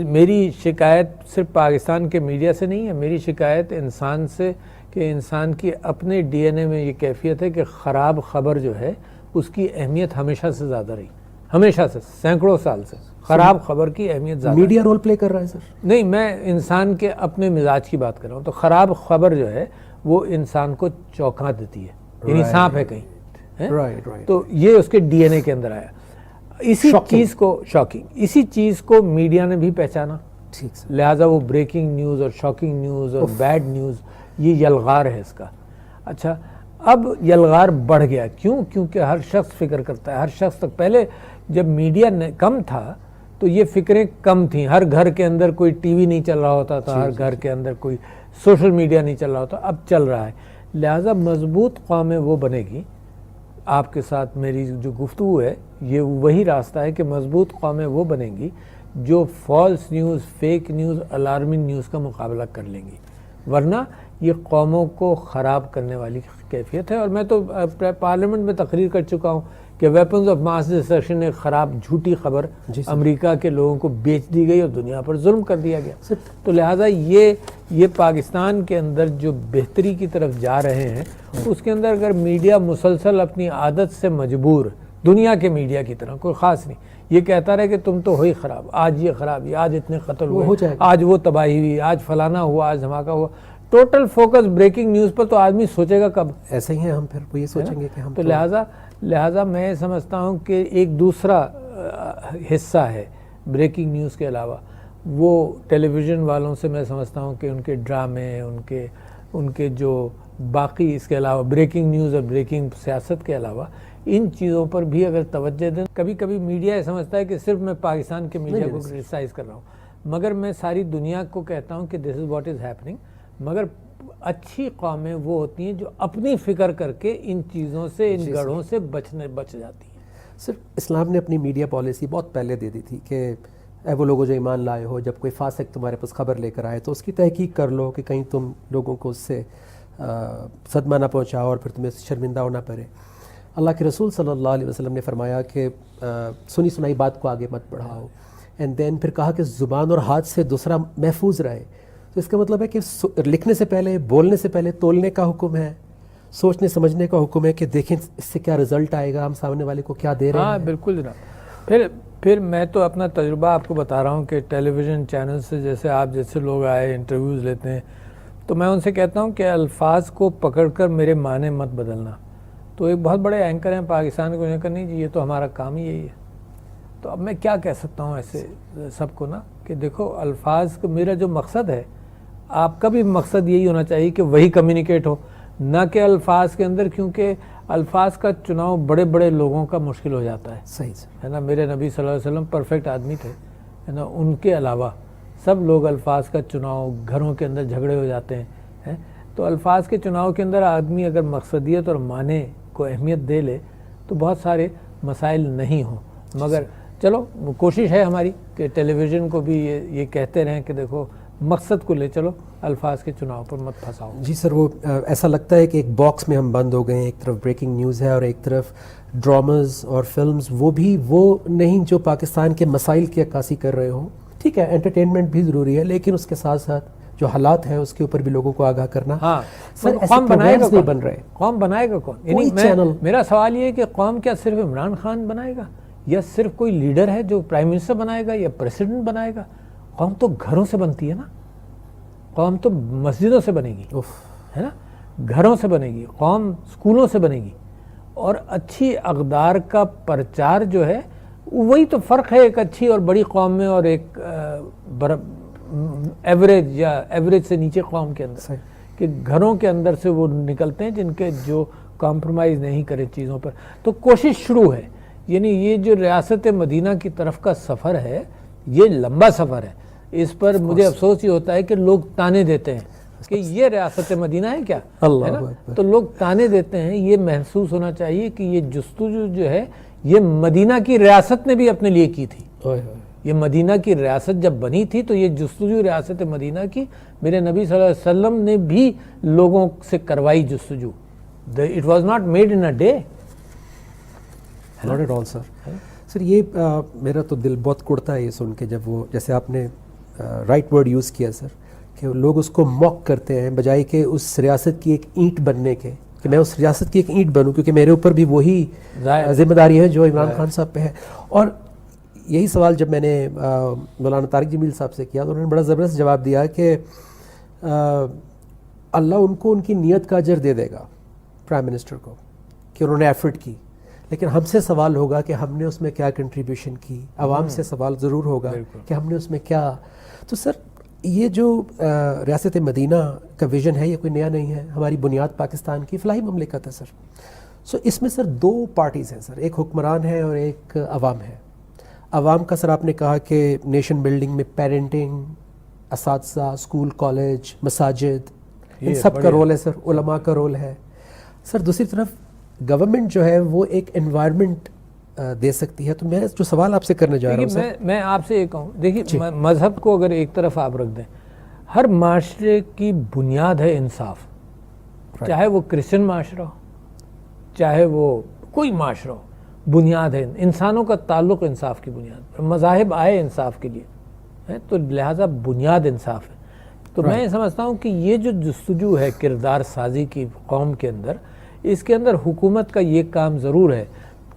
میری شکایت صرف پاکستان کے میڈیا سے نہیں ہے، میری شکایت انسان سے کہ انسان کی اپنے ڈی این اے میں یہ کیفیت ہے کہ خراب خبر جو ہے اس کی اہمیت ہمیشہ سے زیادہ رہی، ہمیشہ سے، سینکڑوں سال سے خراب خبر کی اہمیت زیادہ. میڈیا رول پلے کر رہا ہے سر؟ نہیں، میں انسان کے اپنے مزاج کی بات کر رہا ہوں. تو خراب خبر جو ہے وہ انسان کو چونکا دیتی ہے، یعنی سانپ ہے کہیں، تو یہ اس کے ڈی این اے کے اندر آیا. اسی چیز کو شاکنگ، اسی چیز کو میڈیا نے بھی پہچانا. لہٰذا وہ بریکنگ نیوز اور شاکنگ نیوز اور بیڈ نیوز یہ یلغار ہے اس کا. اچھا اب یلغار بڑھ گیا، کیونکہ ہر شخص فکر کرتا ہے، ہر شخص تک. پہلے جب میڈیا کم تھا تو یہ فکریں کم تھیں، ہر گھر کے اندر کوئی ٹی وی نہیں چل رہا ہوتا تھا، ہر گھر کے اندر کوئی سوشل میڈیا نہیں چل رہا ہوتا، اب چل رہا ہے. لہٰذا مضبوط قومیں وہ بنے گی. آپ کے ساتھ میری جو گفتگو ہے یہ وہی راستہ ہے کہ مضبوط قومیں وہ بنیں گی جو false news, fake news, alarming news کا مقابلہ کر لیں گی. ورنہ یہ قوموں کو خراب کرنے والی کیفیت ہے. اور میں تو پارلیمنٹ میں تقریر کر چکا ہوں کہ ویپنز آف ماس ڈسٹرکشن ایک خراب جھوٹی خبر امریکہ کے لوگوں کو بیچ دی گئی اور دنیا پر ظلم کر دیا گیا. تو لہٰذا یہ پاکستان کے اندر جو بہتری کی طرف جا رہے ہیں اس کے اندر اگر میڈیا مسلسل اپنی عادت سے مجبور، دنیا کے میڈیا کی طرح کوئی خاص نہیں، یہ کہتا رہے کہ تم تو ہوئی خراب، آج یہ خرابی، آج اتنے قتل ہوئے، آج وہ تباہی ہوئی، آج فلانا ہوا، آج دھماکہ ہوا، ٹوٹل فوکس بریکنگ نیوز پر، تو آدمی سوچے گا کب؟ ایسے ہی ہیں ہم، پھر وہ یہ سوچیں گے کہ ہم. تو لہٰذا میں سمجھتا ہوں کہ ایک دوسرا حصہ ہے بریکنگ نیوز کے علاوہ، وہ ٹیلی ویژن والوں سے میں سمجھتا ہوں کہ ان کے ڈرامے، ان کے جو باقی اس کے علاوہ بریکنگ نیوز اور بریکنگ سیاست کے علاوہ ان چیزوں پر بھی اگر توجہ دیں. کبھی کبھی میڈیا یہ سمجھتا ہے کہ صرف میں پاکستان کے میڈیا کو کرٹیسائز کر رہا ہوں، مگر میں ساری دنیا کو کہتا ہوں کہ دس از واٹ از ہیپننگ. مگر اچھی قومیں وہ ہوتی ہیں جو اپنی فکر کر کے ان چیزوں سے، ان گڑھوں سے بچ جاتی ہیں. سر اسلام نے اپنی میڈیا پالیسی بہت پہلے دے دی تھی کہ اے وہ لوگوں جو ایمان لائے ہو، جب کوئی فاسق تمہارے پاس خبر لے کر آئے تو اس کی تحقیق کر لو کہ کہیں تم لوگوں کو اس سے صدمہ نہ پہنچاؤ اور پھر تمہیں شرمندہ ہونا پڑے. اللہ کے رسول صلی اللہ علیہ وسلم نے فرمایا کہ سنی سنائی بات کو آگے مت بڑھاؤ، اینڈ دین پھر کہا کہ زبان اور ہاتھ سے دوسرا محفوظ رہے. تو اس کا مطلب ہے کہ لکھنے سے پہلے، بولنے سے پہلے تولنے کا حکم ہے، سوچنے سمجھنے کا حکم ہے کہ دیکھیں اس سے کیا رزلٹ آئے گا، ہم سامنے والے کو کیا دے رہے ہیں. ہاں بالکل جناب. پھر میں تو اپنا تجربہ آپ کو بتا رہا ہوں کہ ٹیلی ویژن چینل سے جیسے آپ جیسے لوگ آئے انٹرویوز لیتے ہیں تو میں ان سے کہتا ہوں کہ الفاظ کو پکڑ کر میرے معنی مت بدلنا. تو ایک بہت بڑے اینکر ہیں پاکستان کو، کہ نہیں جی یہ تو ہمارا کام ہی یہی ہے. تو اب میں کیا کہہ سکتا ہوں ایسے سب کو نا کہ دیکھو الفاظ کا میرا جو مقصد ہے، آپ کا بھی مقصد یہی ہونا چاہیے کہ وہی کمیونیکیٹ ہو، نہ کہ الفاظ کے اندر، کیونکہ الفاظ کا چناؤ بڑے بڑے لوگوں کا مشکل ہو جاتا ہے. صحیح سر. ہے نا. میرے نبی صلی اللہ علیہ وسلم پرفیکٹ آدمی تھے، ہے نا. ان کے علاوہ سب لوگ الفاظ کا چناؤ، گھروں کے اندر جھگڑے ہو جاتے ہیں. تو الفاظ کے چناؤ کے اندر آدمی اگر مقصدیت اور معنی کو اہمیت دے لے تو بہت سارے مسائل نہیں ہوں. مگر چلو کوشش ہے ہماری کہ ٹیلی ویژن کو بھی یہ کہتے رہیں کہ دیکھو مقصد کو لے چلو، الفاظ کے چناؤ پر مت پھنساؤ. جی سر، وہ ایسا لگتا ہے کہ ایک باکس میں ہم بند ہو گئے ہیں. ایک طرف بریکنگ نیوز ہے اور ایک طرف ڈراماز اور فلمز، وہ بھی وہ نہیں جو پاکستان کے مسائل کی عکاسی کر رہے ہوں. ٹھیک ہے انٹرٹینمنٹ بھی ضروری ہے، لیکن اس کے ساتھ ساتھ جو حالات ہیں اس کے اوپر بھی لوگوں کو آگاہ کرنا. ہاں سر قوم بنائے گا نہیں بن رہے. قوم بنائے گا کون؟ یعنی چینل. میرا سوال یہ ہے کہ قوم کیا صرف عمران خان بنائے گا، یا صرف کوئی لیڈر ہے جو پرائم منسٹر بنائے گا یا پریسیڈنٹ بنائے گا؟ قوم تو گھروں سے بنتی ہے نا. قوم تو مسجدوں سے بنے گی، ہے نا، گھروں سے بنے گی. قوم اسکولوں سے بنے گی. اور اچھی اقدار کا پرچار جو ہے وہی تو فرق ہے ایک اچھی اور بڑی قوم میں اور ایک ایوریج یا ایوریج سے نیچے قوم کے اندر. کہ گھروں کے اندر سے وہ نکلتے ہیں جن کے جو کمپرومائز نہیں کرے چیزوں پر. تو کوشش شروع ہے. یعنی یہ جو ریاست مدینہ کی طرف کا سفر ہے یہ لمبا سفر ہے. اس پر مجھے افسوس یہ ہوتا ہے کہ لوگ تانے دیتے ہیں کہ یہ ریاست مدینہ ہے کیا، ہے نا. تو لوگ تانے دیتے ہیں. یہ محسوس ہونا چاہیے کہ یہ جستجو جو ہے یہ مدینہ کی ریاست نے بھی اپنے لیے کی تھی. یہ مدینہ کی ریاست جب بنی تھی تو یہ جستجو ریاست مدینہ کی میرے نبی صلی اللہ علیہ وسلم نے بھی لوگوں سے کروائی جستجو. It was not made in a day. Not at all sir. سر یہ میرا تو دل بہت کڑتا ہے یہ سن کے، جب وہ جیسے آپ نے رائٹ ورڈ یوز کیا سر، کہ لوگ اس کو موک کرتے ہیں بجائے کہ اس ریاست کی ایک اینٹ بننے کے، کہ میں اس ریاست کی ایک اینٹ بنوں، کیونکہ میرے اوپر بھی وہی ذمہ داری ہے جو عمران خان صاحب پہ ہے. اور یہی سوال جب میں نے مولانا طارق جمیل صاحب سے کیا تو انہوں نے بڑا زبردست جواب دیا کہ اللہ ان کو ان کی نیت کا اجر دے دے گا، پرائم منسٹر کو، کہ انہوں نے ایفرٹ کی. لیکن ہم سے سوال ہوگا کہ ہم نے اس میں کیا کنٹریبیوشن کی. عوام سے سوال ضرور ہوگا کہ ہم نے اس میں کیا. تو سر یہ جو ریاست مدینہ کا ویژن ہے یہ کوئی نیا نہیں ہے. ہماری بنیاد پاکستان کی فلاحی مملکت ہے سر. سو اس میں سر دو پارٹیز ہیں سر، ایک حکمران ہے اور ایک عوام ہے. عوام کا سر آپ نے کہا کہ نیشن بلڈنگ میں پیرنٹنگ، اساتذہ، اسکول، کالج، مساجد، ان سب کا رول ہے سر. علماء کا رول ہے سر. دوسری طرف گورنمنٹ جو ہے وہ ایک انوائرمنٹ دے سکتی ہے. تو میں جو سوال آپ سے کرنے جا رہا ہوں سر، میں آپ سے یہ کہوں، دیکھیے مذہب کو اگر ایک طرف آپ رکھ دیں، ہر معاشرے کی بنیاد ہے انصاف. چاہے وہ کرسچن معاشرہ ہو، چاہے وہ کوئی معاشرہ ہو، بنیاد ہے. انسانوں کا تعلق انصاف کی بنیاد پر. مذاہب آئے انصاف کے لیے، تو لہٰذا بنیاد انصاف ہے. تو میں یہ سمجھتا ہوں کہ یہ جو جستجو ہے کردار سازی کی قوم کے اندر، اس کے اندر حکومت کا یہ کام ضرور ہے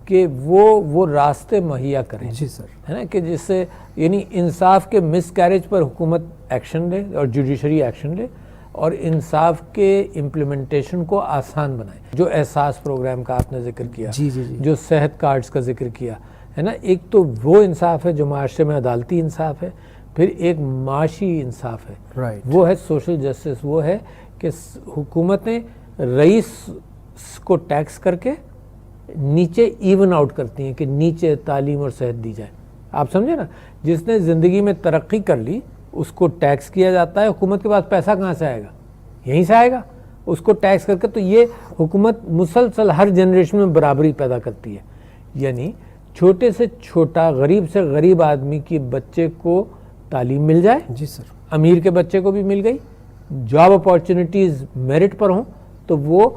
کہ وہ راستے مہیا کریں. جی سر، ہے نا، کہ جس سے یعنی انصاف کے مس کیریج پر حکومت ایکشن لے اور جوڈیشری ایکشن لے، اور انصاف کے امپلیمنٹیشن کو آسان بنائے. جو احساس پروگرام کا آپ نے ذکر کیا، جو صحت کارڈز کا ذکر کیا، ہے نا، ایک تو وہ انصاف ہے جو معاشرے میں عدالتی انصاف ہے. پھر ایک معاشی انصاف ہے، وہ ہے سوشل جسٹس. وہ ہے کہ حکومتیں رئیس کو ٹیکس کر کے نیچے ایون آؤٹ کرتی ہیں، کہ نیچے تعلیم اور صحت دی جائے. آپ سمجھے نا، جس نے زندگی میں ترقی کر لی اس کو ٹیکس کیا جاتا ہے. حکومت کے پاس پیسہ کہاں سے آئے گا؟ یہیں سے آئے گا اس کو ٹیکس کر کے. تو یہ حکومت مسلسل ہر جنریشن میں برابری پیدا کرتی ہے. یعنی چھوٹے سے چھوٹا غریب سے غریب آدمی کی بچے کو تعلیم مل جائے, جی سر, امیر کے بچے کو بھی مل گئی, جاب اپارچونیٹیز میرٹ پر ہوں, تو وہ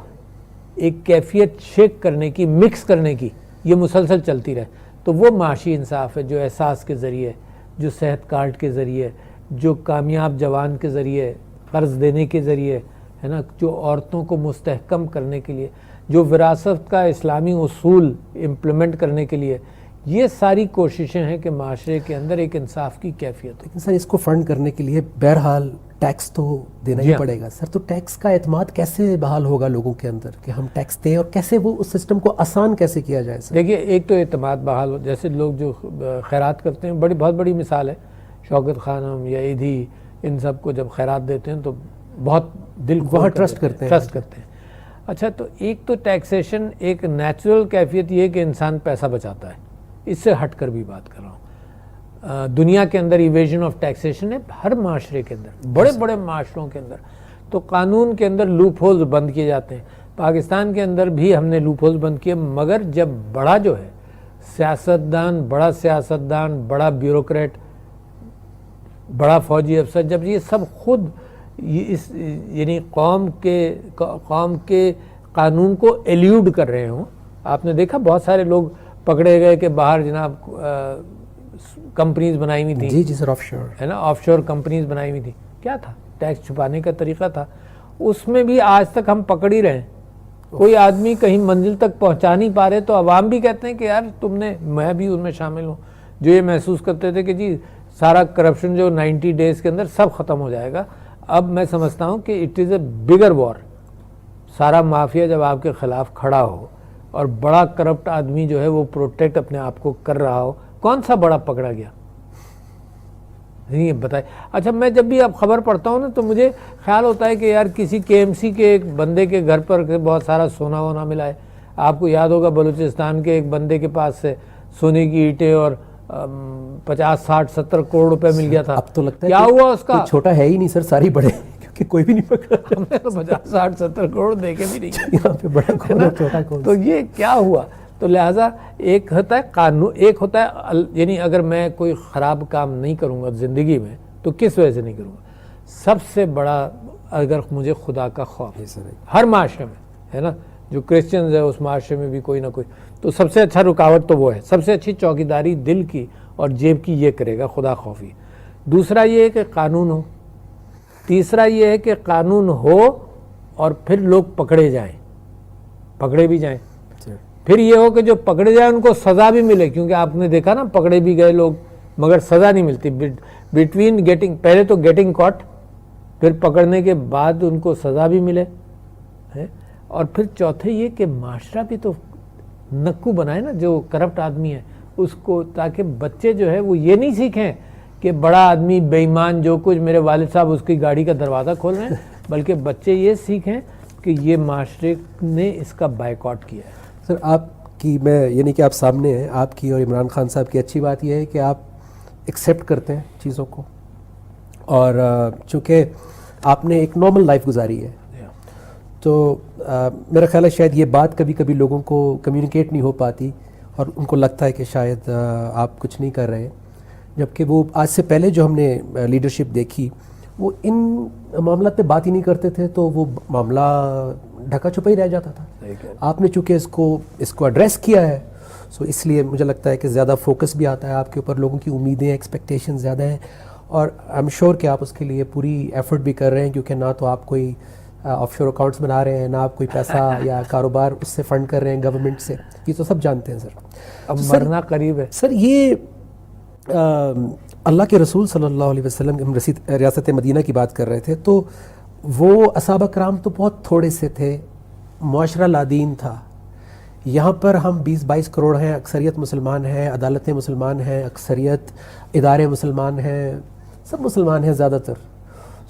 ایک کیفیت شیک کرنے کی, مکس کرنے کی, یہ مسلسل چلتی رہے. تو وہ معاشی انصاف ہے جو احساس کے ذریعے, جو صحت کارڈ کے ذریعے, جو کامیاب جوان کے ذریعے, قرض دینے کے ذریعے ہے نا, جو عورتوں کو مستحکم کرنے کے لیے, جو وراثت کا اسلامی اصول امپلیمنٹ کرنے کے لیے, یہ ساری کوششیں ہیں کہ معاشرے کے اندر ایک انصاف کی کیفیت ہو. لیکن سر اس کو فنڈ کرنے کے لیے بہرحال ٹیکس تو دینا ہی پڑے گا سر. تو ٹیکس کا اعتماد کیسے بحال ہوگا لوگوں کے اندر کہ ہم ٹیکس دیں, اور کیسے وہ اس سسٹم کو آسان کیسے کیا جائے سر؟ دیکھیے, ایک تو اعتماد بحال ہو, جیسے لوگ جو خیرات کرتے ہیں, بہت بڑی مثال ہے شوکت خانم یا ایدھی, ان سب کو جب خیرات دیتے ہیں تو بہت دل وہاں ٹرسٹ کرتے ہیں. اچھا, تو ایک تو ٹیکسیشن ایک نیچرل کیفیت یہ ہے کہ انسان پیسہ بچاتا ہے, اس سے ہٹ کر بھی بات کر رہا ہوں. دنیا کے اندر ایویژن آف ٹیکسیشن ہے ہر معاشرے کے اندر, بڑے بڑے معاشروں کے اندر. تو قانون کے اندر لوپ ہولز بند کیے جاتے ہیں. پاکستان کے اندر بھی ہم نے لوپ ہولز بند کیے, مگر جب بڑا جو ہے سیاستدان, بڑا بیوروکریٹ, بڑا فوجی افسر, جب یہ سب خود یعنی قوم کے قانون کو ایلیوڈ کر رہے ہوں. آپ نے دیکھا بہت سارے لوگ پکڑے گئے کہ باہر جناب کمپنیز بنائی ہوئی تھیں, جی سر, آف شور ہے نا, آف شور کمپنیز بنائی ہوئی تھیں. کیا تھا؟ ٹیکس چھپانے کا طریقہ تھا. اس میں بھی آج تک ہم پکڑ ہی رہے ہیں. کوئی آدمی کہیں منزل تک پہنچا نہیں پا رہے, تو عوام بھی کہتے ہیں کہ یار تم نے, میں بھی ان میں شامل ہوں, جو یہ محسوس کرتے تھے کہ جی سارا کرپشن جو 90 ڈیز کے اندر سب ختم ہو جائے گا. اب میں سمجھتا ہوں کہ اٹ از اے بگر وار. سارا مافیا جب آپ کے خلاف کھڑا ہو اور بڑا کرپٹ آدمی جو ہے وہ پروٹیکٹ اپنے آپ کو کر رہا ہو, کون سا بڑا پکڑا گیا؟ نہیں بتائے. اچھا, میں جب بھی اب خبر پڑھتا ہوں نا تو مجھے خیال ہوتا ہے کہ یار کسی KMC کے ایک بندے کے گھر پر بہت سارا سونا وونا ملا ہے. آپ کو یاد ہوگا بلوچستان کے ایک بندے کے پاس سے سونے کی اینٹیں اور 50, 60, 70 کروڑ روپے مل گیا تھا. اب تو لگتا ہے کیا ہوا اس کا؟ چھوٹا ہے ہی نہیں سر, ساری بڑے, کیونکہ کوئی بھی نہیں پکڑا. ہم نے تو 50, 60, 70 کروڑ دے کے بھی نہیں. یہاں پہ بڑا کون ہے, چھوٹا کون؟ تو یہ کیا ہوا؟ تو لہٰذا ایک ہوتا ہے قانون, ایک ہوتا ہے یعنی اگر میں کوئی خراب کام نہیں کروں گا زندگی میں تو کس وجہ سے نہیں کروں گا. سب سے بڑا اگر مجھے خدا کا خوف ہر معاشرے میں ہے نا, جو کرسچنز ہے اس معاشرے میں بھی کوئی نہ کوئی, تو سب سے اچھا رکاوٹ تو وہ ہے. سب سے اچھی چوکیداری دل کی اور جیب کی یہ کرے گا خدا خوفی. دوسرا یہ ہے کہ قانون ہو. تیسرا یہ ہے کہ قانون ہو اور پھر لوگ پکڑے جائیں, پکڑے بھی جائیں. پھر یہ ہو کہ جو پکڑے جائیں ان کو سزا بھی ملے, کیونکہ آپ نے دیکھا نا پکڑے بھی گئے لوگ مگر سزا نہیں ملتی. بٹوین گیٹنگ, پہلے تو گیٹنگ کاٹ, پھر پکڑنے کے بعد ان کو سزا بھی ملے. اور پھر چوتھے یہ کہ معاشرہ بھی تو نکو بنائے نا جو کرپٹ آدمی ہے اس کو, تاکہ بچے جو ہے وہ یہ نہیں سیکھیں کہ بڑا آدمی بے ایمان جو کچھ, میرے والد صاحب اس کی گاڑی کا دروازہ کھول رہے ہیں, بلکہ بچے یہ سیکھیں کہ یہ معاشرے نے اس کا بائیکاٹ کیا ہے. سر آپ کی, میں یعنی کہ آپ سامنے ہیں, آپ کی اور عمران خان صاحب کی اچھی بات یہ ہے کہ آپ ایکسیپٹ کرتے ہیں چیزوں کو, اور چونکہ آپ نے ایک نارمل لائف گزاری ہے, تو میرا خیال ہے شاید یہ بات کبھی کبھی لوگوں کو کمیونیکیٹ نہیں ہو پاتی اور ان کو لگتا ہے کہ شاید آپ کچھ نہیں کر رہے, جبکہ وہ آج سے پہلے جو ہم نے لیڈرشپ دیکھی وہ ان معاملات پہ بات ہی نہیں کرتے تھے, تو وہ معاملہ ڈھکا چھپا ہی رہ جاتا تھا. آپ نے چونکہ اس کو ایڈریس کیا ہے, سو اس لیے مجھے لگتا ہے کہ زیادہ فوکس بھی آتا ہے آپ کے اوپر, لوگوں کی امیدیں, ایکسپیکٹیشن زیادہ ہیں, اور آئی ایم شیور کہ آپ اس کے لیے پوری ایفرٹ بھی کر رہے ہیں, کیونکہ نہ تو آپ کوئی آف شور اکاؤنٹس بنا رہے ہیں, نہ آپ کوئی پیسہ یا کاروبار اس سے فنڈ کر رہے ہیں گورنمنٹ سے, یہ تو سب جانتے ہیں سر. اب مرنا قریب ہے سر. یہ اللہ کے رسول صلی اللہ علیہ وسلم, ہم ریاست مدینہ کی بات کر رہے تھے, تو وہ اصحابہ کرام تو بہت تھوڑے سے تھے, معاشرہ لادین تھا. یہاں پر ہم 20-22 کروڑ ہیں, اکثریت مسلمان ہیں, عدالتیں مسلمان ہیں, اکثریت ادارے مسلمان ہیں, سب مسلمان ہیں زیادہ تر.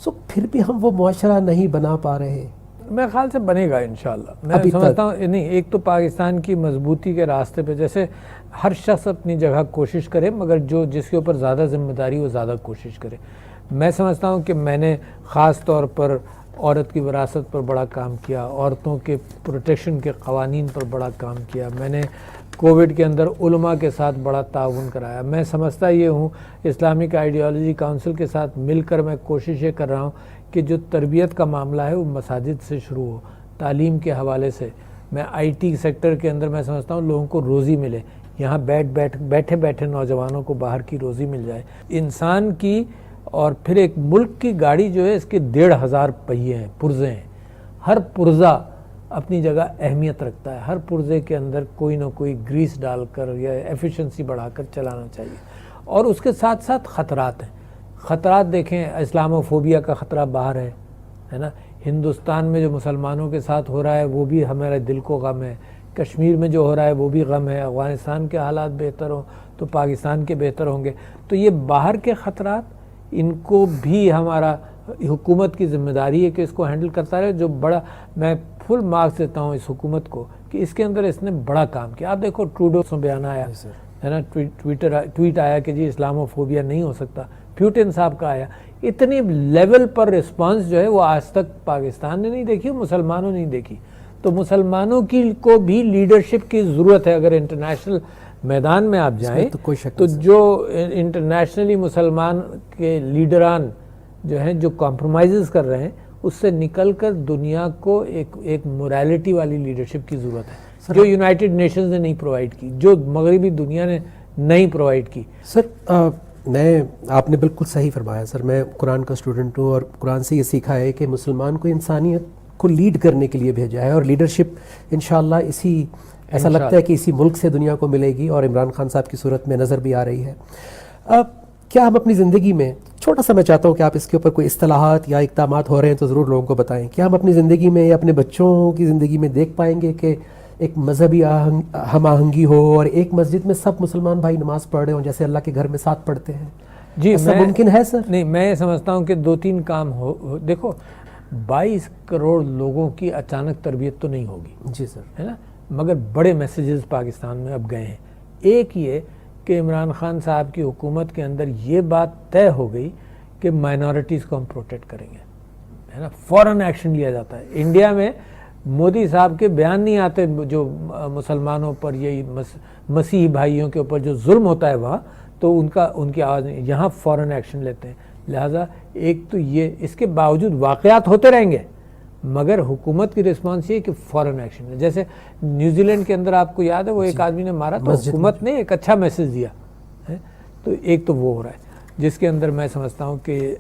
سو پھر بھی ہم وہ معاشرہ نہیں بنا پا رہے. میرے خیال سے بنے گا انشاءاللہ. میں سمجھتا ہوں نہیں, ایک تو پاکستان کی مضبوطی کے راستے پہ جیسے ہر شخص اپنی جگہ کوشش کرے, مگر جس کے اوپر زیادہ ذمہ داری وہ زیادہ کوشش کرے. میں سمجھتا ہوں کہ میں نے خاص طور پر عورت کی وراثت پر بڑا کام کیا، عورتوں کے پروٹیکشن کے قوانین پر بڑا کام کیا، میں نے کووڈ کے اندر علماء کے ساتھ بڑا تعاون کرایا. میں سمجھتا یہ ہوں اسلامک آئیڈیالوجی کونسل کے ساتھ مل کر میں کوشش یہ کر رہا ہوں کہ جو تربیت کا معاملہ ہے وہ مساجد سے شروع ہو، تعلیم کے حوالے سے. میں آئی ٹی سیکٹر کے اندر میں سمجھتا ہوں لوگوں کو روزی ملے، یہاں بیٹھے بیٹھے نوجوانوں کو باہر کی روزی مل جائے. انسان کی اور پھر ایک ملک کی گاڑی جو ہے اس کے 1,500 پہیے ہیں، پرزے ہیں. ہر پرزہ اپنی جگہ اہمیت رکھتا ہے، ہر پرزے کے اندر کوئی نہ کوئی گریس ڈال کر یا ایفیشنسی بڑھا کر چلانا چاہیے. اور اس کے ساتھ ساتھ خطرات ہیں. خطرات دیکھیں، اسلاموفوبیا کا خطرہ باہر ہے نا. ہندوستان میں جو مسلمانوں کے ساتھ ہو رہا ہے وہ بھی ہمارے دل کو غم ہے. کشمیر میں جو ہو رہا ہے وہ بھی غم ہے. افغانستان کے حالات بہتر ہوں تو پاکستان کے بہتر ہوں گے. تو یہ باہر کے خطرات، ان کو بھی ہمارا حکومت کی ذمہ داری ہے کہ اس کو ہینڈل کرتا رہے. جو بڑا میں فل مارکس دیتا ہوں اس حکومت کو کہ اس کے اندر اس نے بڑا کام کیا. آپ دیکھو ٹروڈو سے بیان آیا ہے نا، ٹویٹ آیا کہ جی اسلاموفوبیا نہیں ہو سکتا. پیوٹن صاحب کا آیا. اتنی لیول پر رسپانس جو ہے وہ آج تک پاکستان نے نہیں دیکھی، مسلمانوں نے نہیں دیکھی. تو مسلمانوں کی کو بھی لیڈرشپ کی ضرورت ہے. اگر انٹرنیشنل میدان میں آپ جائیں تو جو انٹرنیشنلی مسلمان کے لیڈران جو ہیں جو کمپرومائزز کر رہے ہیں اس سے نکل کر دنیا کو ایک موریلٹی والی لیڈرشپ کی ضرورت ہے جو یونائٹڈ نیشنز نے نہیں پرووائڈ کی، جو مغربی دنیا نے نہیں پرووائڈ کی. سر آپ نے بالکل صحیح فرمایا سر. میں قرآن کا اسٹوڈنٹ ہوں اور قرآن سے یہ سیکھا ہے کہ مسلمان کو انسانیت کو لیڈ کرنے کے لیے بھیجا ہے، اور لیڈرشپ انشاءاللہ ایسا لگتا ہے کہ اسی ملک سے دنیا کو ملے گی، اور عمران خان صاحب کی صورت میں نظر بھی آ رہی ہے. کیا ہم اپنی زندگی میں چھوٹا سا، میں چاہتا ہوں کہ آپ اس کے اوپر کوئی اصطلاحات یا اقدامات ہو رہے ہیں تو ضرور لوگوں کو بتائیں. کیا ہم اپنی زندگی میں یا اپنے بچوں کی زندگی میں دیکھ پائیں گے کہ ایک مذہبی ہم آہنگی ہو اور ایک مسجد میں سب مسلمان بھائی نماز پڑھ رہے ہوں جیسے اللہ کے گھر میں ساتھ پڑھتے ہیں؟ جی ایسا ممکن ہے سر؟ نہیں، میں سمجھتا ہوں کہ 2-3 کام ہو. دیکھو 22 کروڑ لوگوں کی اچانک تربیت تو نہیں ہوگی، جی سر، ہے نا، مگر بڑے میسیجز پاکستان میں اب گئے ہیں. ایک یہ کہ عمران خان صاحب کی حکومت کے اندر یہ بات طے ہو گئی کہ مائنورٹیز کو ہم پروٹیکٹ کریں گے، ہے نا. فوراً ایکشن لیا جاتا ہے. انڈیا میں مودی صاحب کے بیان نہیں آتے جو مسلمانوں پر، یہی مسیحی بھائیوں کے اوپر جو ظلم ہوتا ہے وہاں، تو ان کی آواز نہیں. یہاں فوراً ایکشن لیتے ہیں. لہٰذا ایک تو یہ، اس کے باوجود واقعات ہوتے رہیں گے مگر حکومت کی رسپانس یہ کہ فوراً ایکشن ہے. جیسے نیوزی لینڈ کے اندر آپ کو یاد ہے وہ ایک آدمی نے مارا تو حکومت نے ایک اچھا میسج دیا ہے. تو ایک تو وہ ہو رہا ہے جس کے اندر میں سمجھتا ہوں کہ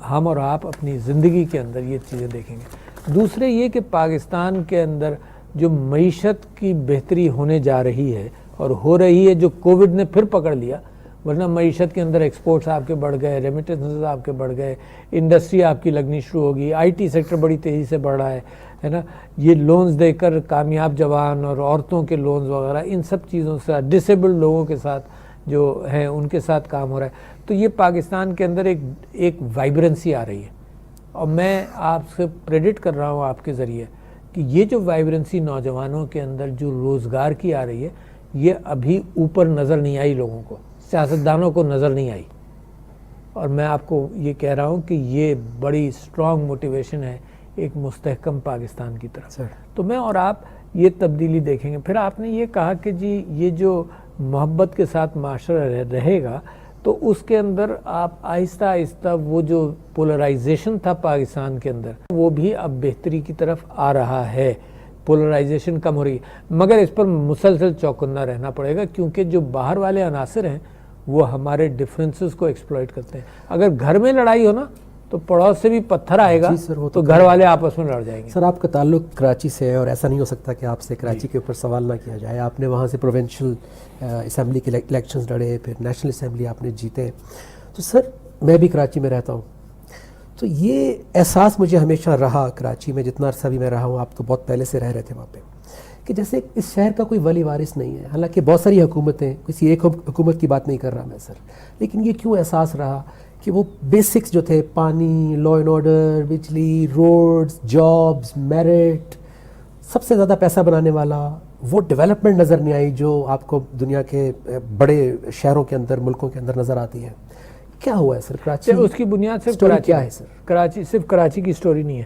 ہم اور آپ اپنی زندگی کے اندر یہ چیزیں دیکھیں گے. دوسرے یہ کہ پاکستان کے اندر جو معیشت کی بہتری ہونے جا رہی ہے اور ہو رہی ہے، جو کووڈ نے پھر پکڑ لیا، ورنہ معیشت کے اندر ایکسپورٹس آپ کے بڑھ گئے، ریمیٹنسز آپ کے بڑھ گئے، انڈسٹری آپ کی لگنی شروع ہوگی، آئی ٹی سیکٹر بڑی تیزی سے بڑھ رہا ہے نا. یہ لونز دے کر کامیاب جوان اور عورتوں کے لونز وغیرہ، ان سب چیزوں سے ڈسیبلڈ لوگوں کے ساتھ جو ہیں ان کے ساتھ کام ہو رہا ہے. تو یہ پاکستان کے اندر ایک وائبرنسی آ رہی ہے. اور میں آپ سے پریڈکٹ کر رہا ہوں آپ کے ذریعے کہ یہ جو وائبرنسی نوجوانوں کے اندر جو روزگار کی آ رہی ہے، یہ ابھی اوپر نظر نہیں آئی لوگوں کو، سیاستدانوں کو نظر نہیں آئی. اور میں آپ کو یہ کہہ رہا ہوں کہ یہ بڑی اسٹرانگ موٹیویشن ہے ایک مستحکم پاکستان کی طرف. تو میں اور آپ یہ تبدیلی دیکھیں گے. پھر آپ نے یہ کہا کہ جی یہ جو محبت کے ساتھ معاشرہ رہے گا تو اس کے اندر آپ آہستہ آہستہ وہ جو پولرائزیشن تھا پاکستان کے اندر وہ بھی اب بہتری کی طرف آ رہا ہے. پولرائزیشن کم ہو رہی ہے مگر اس پر مسلسل چوکنا رہنا پڑے گا کیونکہ جو باہر والے عناصر ہیں وہ ہمارے ڈفرینسز کو ایکسپلائٹ کرتے ہیں. اگر گھر میں لڑائی ہو نا تو پڑوس سے بھی پتھر آئے گا تو گھر والے آپس میں لڑ جائیں گے. سر آپ کا تعلق کراچی سے ہے اور ایسا نہیں ہو سکتا کہ آپ سے کراچی کے اوپر سوال نہ کیا جائے. آپ نے وہاں سے پروونشل اسمبلی کے الیکشنز لڑے، پھر نیشنل اسمبلی آپ نے جیتے. تو سر میں بھی کراچی میں رہتا ہوں تو یہ احساس مجھے ہمیشہ رہا کراچی میں، جتنا عرصہ بھی میں رہا ہوں، آپ تو بہت پہلے سے رہ رہے تھے وہاں پہ، کہ جیسے اس شہر کا کوئی ولی وارث نہیں ہے. حالانکہ بہت ساری حکومتیں، کسی ایک حکومت کی بات نہیں کر رہا میں سر، لیکن یہ کیوں احساس رہا کہ وہ بیسکس جو تھے، پانی، لا اینڈ آرڈر، بجلی، روڈز، جابز، میرٹ، سب سے زیادہ پیسہ بنانے والا وہ ڈیولپمنٹ نظر نہیں آئی جو آپ کو دنیا کے بڑے شہروں کے اندر، ملکوں کے اندر نظر آتی ہے. کیا ہوا ہے سر کراچی؟ اس کی بنیاد صرف کیا ہے سر؟ کراچی صرف کراچی کی سٹوری نہیں ہے.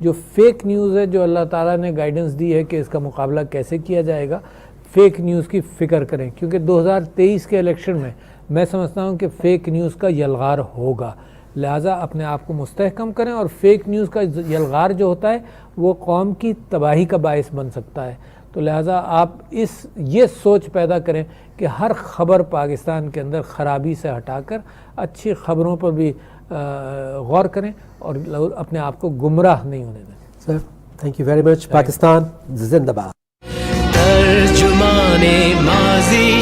جو فیک نیوز ہے، جو اللہ تعالیٰ نے گائیڈنس دی ہے کہ اس کا مقابلہ کیسے کیا جائے گا، فیک نیوز کی فکر کریں، کیونکہ 2023 کے الیکشن میں سمجھتا ہوں کہ فیک نیوز کا یلغار ہوگا، لہٰذا اپنے آپ کو مستحکم کریں، اور فیک نیوز کا یلغار جو ہوتا ہے وہ قوم کی تباہی کا باعث بن سکتا ہے، تو لہٰذا آپ یہ سوچ پیدا کریں کہ ہر خبر پاکستان کے اندر خرابی سے ہٹا کر اچھی خبروں پر بھی غور کریں اور اپنے آپ کو گمراہ نہیں ہونے دیں۔ Sir thank you very much. Pakistan زندہ باد. ترجمان ماضی